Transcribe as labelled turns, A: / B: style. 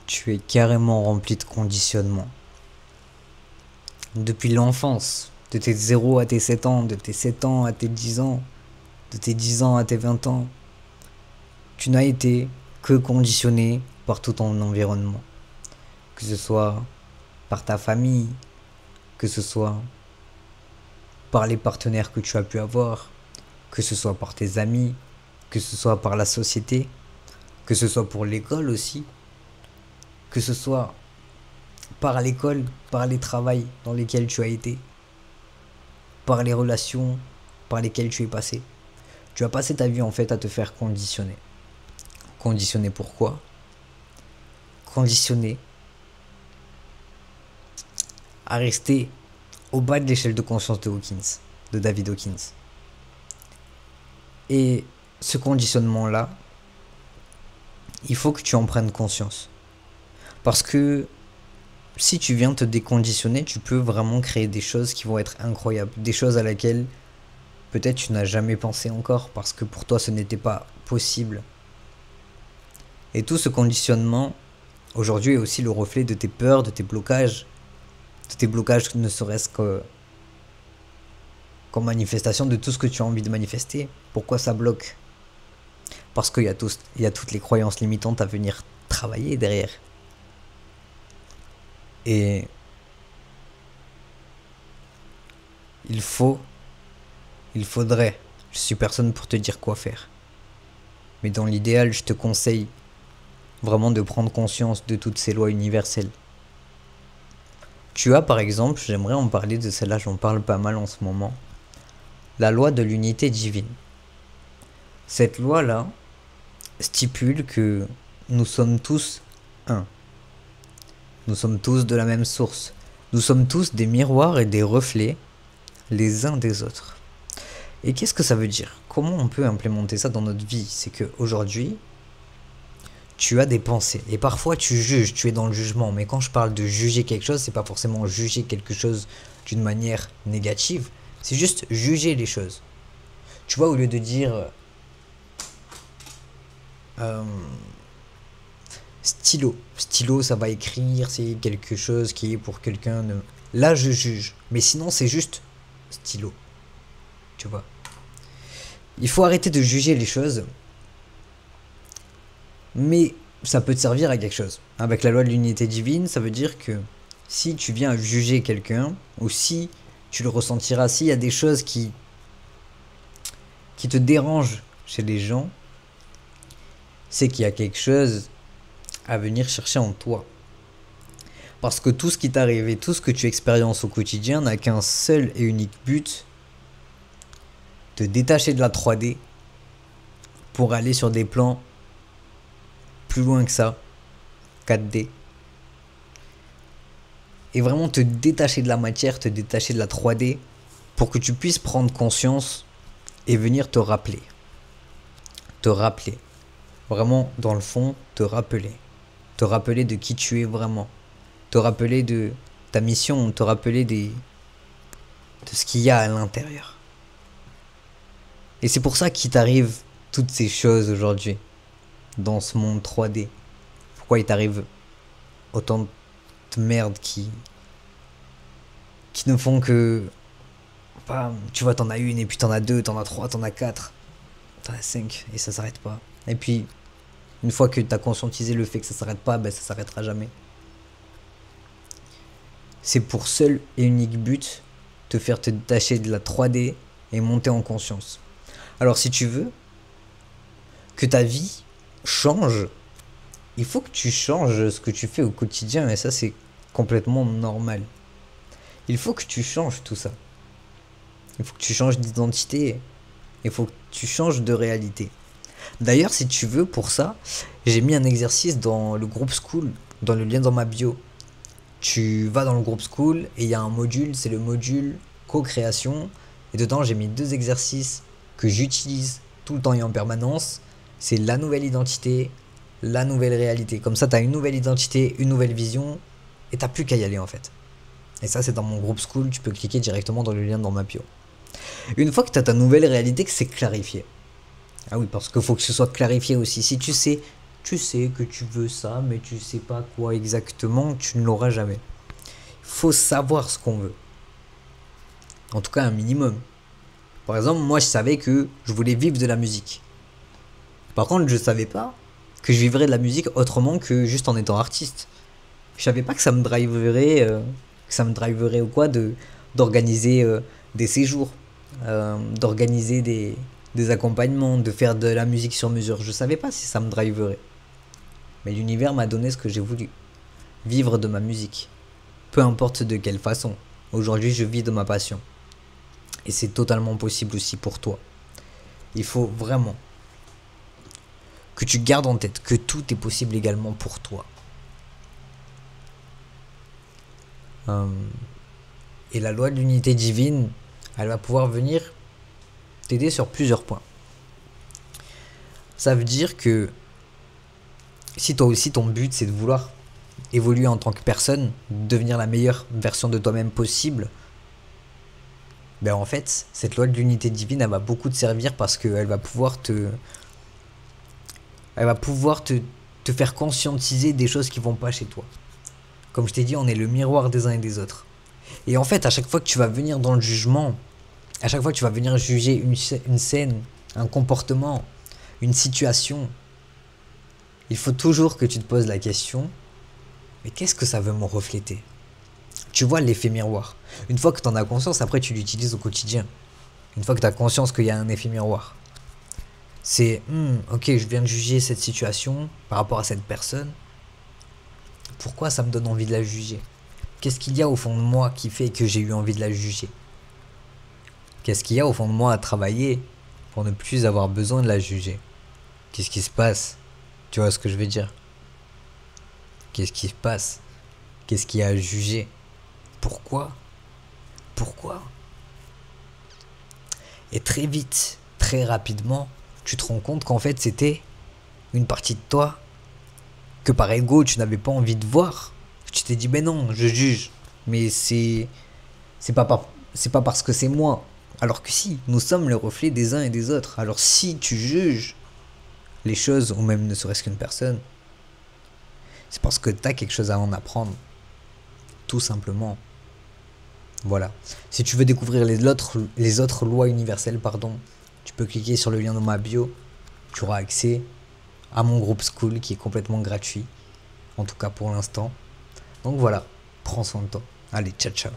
A: Tu es carrément rempli de conditionnement. Depuis l'enfance, de tes 0 à tes 7 ans, de tes 7 ans à tes 10 ans, de tes 10 ans à tes 20 ans, tu n'as été que conditionné par tout ton environnement. Que ce soit par ta famille, que ce soit par les partenaires que tu as pu avoir, que ce soit par tes amis, que ce soit par la société, que ce soit pour l'école aussi, que ce soit par l'école, par les travails dans lesquels tu as été, par les relations par lesquelles tu es passé. Tu as passé ta vie en fait à te faire conditionner. Conditionner pourquoi? Conditionner à rester au bas de l'échelle de conscience de Hawkins, de David Hawkins. Et ce conditionnement-là, il faut que tu en prennes conscience. Parce que si tu viens te déconditionner, tu peux vraiment créer des choses qui vont être incroyables. Des choses à laquelle peut-être tu n'as jamais pensé encore parce que pour toi ce n'était pas possible. Et tout ce conditionnement, aujourd'hui, est aussi le reflet de tes peurs, de tes blocages. De tes blocages ne serait-ce qu'en manifestation de tout ce que tu as envie de manifester. Pourquoi ça bloque? Parce qu'il y a toutes les croyances limitantes à venir travailler derrière. Et il faudrait, je suis personne pour te dire quoi faire. Mais dans l'idéal, je te conseille vraiment de prendre conscience de toutes ces lois universelles. Tu as par exemple, j'aimerais en parler de celle-là, j'en parle pas mal en ce moment, la loi de l'unité divine. Cette loi-là stipule que nous sommes tous un. Nous sommes tous de la même source. Nous sommes tous des miroirs et des reflets les uns des autres. Et qu'est-ce que ça veut dire? Comment on peut implémenter ça dans notre vie? C'est qu'aujourd'hui, tu as des pensées. Et parfois, tu juges, tu es dans le jugement. Mais quand je parle de juger quelque chose, c'est pas forcément juger quelque chose d'une manière négative. C'est juste juger les choses. Tu vois, au lieu de dire... stylo. Stylo, ça va écrire, c'est quelque chose qui est pour quelqu'un de... Là, je juge. Mais sinon, c'est juste stylo. Tu vois. Il faut arrêter de juger les choses. Mais ça peut te servir à quelque chose. Avec la loi de l'unité divine, ça veut dire que si tu viens à juger quelqu'un, ou si tu le ressentiras, s'il y a des choses qui te dérangent chez les gens, c'est qu'il y a quelque chose à venir chercher en toi. Parce que tout ce qui t'arrive et tout ce que tu expériences au quotidien n'a qu'un seul et unique but: te détacher de la 3D pour aller sur des plans plus loin que ça, 4D. Et vraiment te détacher de la matière, te détacher de la 3D pour que tu puisses prendre conscience et venir te rappeler. Te rappeler. Vraiment, dans le fond, te rappeler. Te rappeler de qui tu es vraiment. Te rappeler de ta mission, te rappeler de ce qu'il y a à l'intérieur. Et c'est pour ça qu'il t'arrive toutes ces choses aujourd'hui, dans ce monde 3D. Pourquoi il t'arrive autant de merde qui ne font que... Bah, tu vois, t'en as une, et puis t'en as deux, t'en as trois, t'en as quatre, t'en as cinq, et ça s'arrête pas. Et puis, une fois que t'as conscientisé le fait que ça s'arrête pas, ben ça s'arrêtera jamais. C'est pour seul et unique but te faire te détacher de la 3D et monter en conscience. Alors si tu veux que ta vie change, il faut que tu changes ce que tu fais au quotidien, et ça c'est complètement normal. Il faut que tu changes tout ça. Il faut que tu changes d'identité. Il faut que tu changes de réalité. D'ailleurs, si tu veux, pour ça, j'ai mis un exercice dans le groupe School, dans le lien dans ma bio. Tu vas dans le groupe School et il y a un module, c'est le module co-création. Et dedans, j'ai mis 2 exercices que j'utilise tout le temps et en permanence. C'est la nouvelle identité, la nouvelle réalité. Comme ça, tu as une nouvelle identité, une nouvelle vision, et tu n'as plus qu'à y aller en fait. Et ça, c'est dans mon groupe School, tu peux cliquer directement dans le lien dans ma bio. Une fois que tu as ta nouvelle réalité, que c'est clarifié. Ah oui, parce qu'il faut que ce soit clarifié aussi. Si tu sais Tu sais que tu veux ça, mais tu sais pas quoi exactement, tu ne l'auras jamais. Il faut savoir ce qu'on veut. En tout cas, un minimum. Par exemple, moi, je savais que je voulais vivre de la musique. Par contre, je savais pas que je vivrais de la musique autrement que juste en étant artiste. Je savais pas que ça me driverait ou quoi d'organiser des séjours, d'organiser des accompagnements, de faire de la musique sur mesure. Je savais pas si ça me driverait. Mais l'univers m'a donné ce que j'ai voulu. Vivre de ma musique. Peu importe de quelle façon. Aujourd'hui, je vis de ma passion. Et c'est totalement possible aussi pour toi. Il faut vraiment que tu gardes en tête que tout est possible également pour toi. Et la loi de l'unité divine, elle va pouvoir venir t'aider sur plusieurs points. Ça veut dire que si toi aussi ton but c'est de vouloir évoluer en tant que personne, devenir la meilleure version de toi-même possible, ben en fait, cette loi de l'unité divine, elle va beaucoup te servir parce qu'elle va pouvoir te faire conscientiser des choses qui vont pas chez toi. Comme je t'ai dit, on est le miroir des uns et des autres. Et en fait, à chaque fois que tu vas venir dans le jugement, à chaque fois que tu vas venir juger une scène, un comportement, une situation, il faut toujours que tu te poses la question, mais qu'est-ce que ça veut me refléter? Tu vois l'effet miroir. Une fois que tu en as conscience, après tu l'utilises au quotidien. Une fois que tu as conscience qu'il y a un effet miroir. C'est, ok, je viens de juger cette situation par rapport à cette personne. Pourquoi ça me donne envie de la juger? Qu'est-ce qu'il y a au fond de moi qui fait que j'ai eu envie de la juger? Qu'est-ce qu'il y a au fond de moi à travailler pour ne plus avoir besoin de la juger? Qu'est-ce qui se passe? Tu vois ce que je veux dire? Qu'est-ce qui se passe? Qu'est-ce qu'il y a à juger? Pourquoi? Pourquoi? Et très vite, très rapidement, tu te rends compte qu'en fait c'était une partie de toi que par ego tu n'avais pas envie de voir. Tu t'es dit ben non, je juge, mais c'est pas parce que c'est moi. Alors que si, nous sommes le reflet des uns et des autres. Alors si tu juges les choses ou même ne serait-ce qu'une personne, c'est parce que tu as quelque chose à en apprendre. Tout simplement. Voilà. Si tu veux découvrir les autres lois universelles, tu peux cliquer sur le lien dans ma bio. Tu auras accès à mon groupe School qui est complètement gratuit. En tout cas pour l'instant. Donc voilà, prends soin de toi. Allez, ciao ciao.